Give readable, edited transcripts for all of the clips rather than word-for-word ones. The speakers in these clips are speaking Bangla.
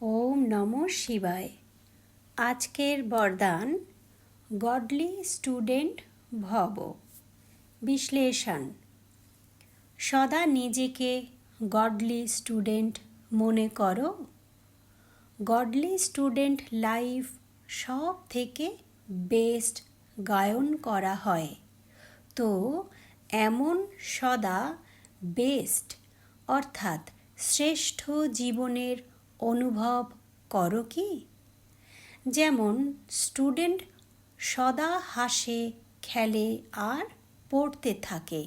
ওম নমঃ শিবায়। আজকের বরদান গডলি স্টুডেন্ট ভব। বিশ্লেষণ। সদা নিজেকে গডলি স্টুডেন্ট মনে করো। গডলি স্টুডেন্ট লাইফ সব থেকে বেস্ট গায়ন করা হয়। তো এমন সদা বেস্ট অর্থাৎ শ্রেষ্ঠ জীবনের অনুভব করো কি? যেমন স্টুডেন্ট সদা হাসে, খেলে আর পড়তে থাকে,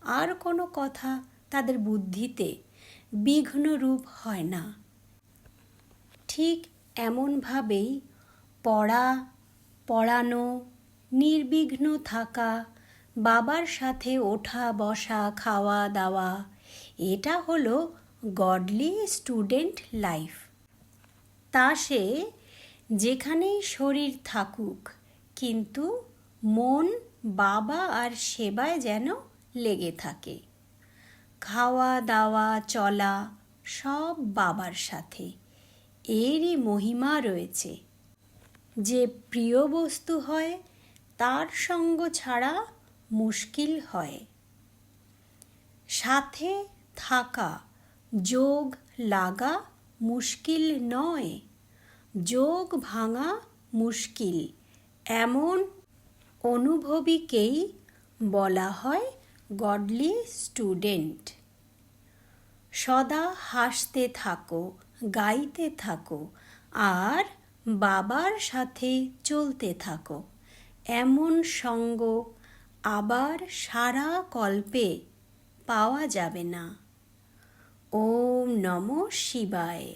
আর কোনো কথা তাদের বুদ্ধিতে বিঘ্নরূপ হয় না। ঠিক এমনভাবেই পড়ানো, নির্বিঘ্ন থাকা, বাবার সাথে ওঠা বসা, খাওয়া দাওয়া, এটা হলো গডলি স্টুডেন্ট লাইফ। তা সে যেখানেই শরীর থাকুক, কিন্তু মন বাবা আর সেবায় যেন লেগে থাকে। খাওয়া দাওয়া চলা সব বাবার সাথে, এরই মহিমা রয়েছে। যে প্রিয় বস্তু হয় তার সঙ্গ ছাড়া মুশকিল হয়। সাথে থাকা, যোগ লাগা মুশকিল নয়, যোগ ভাঙা মুশকিল, এমন অনুভবীকেই বলা হয় গডলি স্টুডেন্ট। সদা হাসতে থাকো, গাইতে থাকো আর বাবার সাথে চলতে থাকো, এমন সঙ্গ আবার সারা কল্পে পাওয়া যাবে না। ওম নমঃ শিবায়।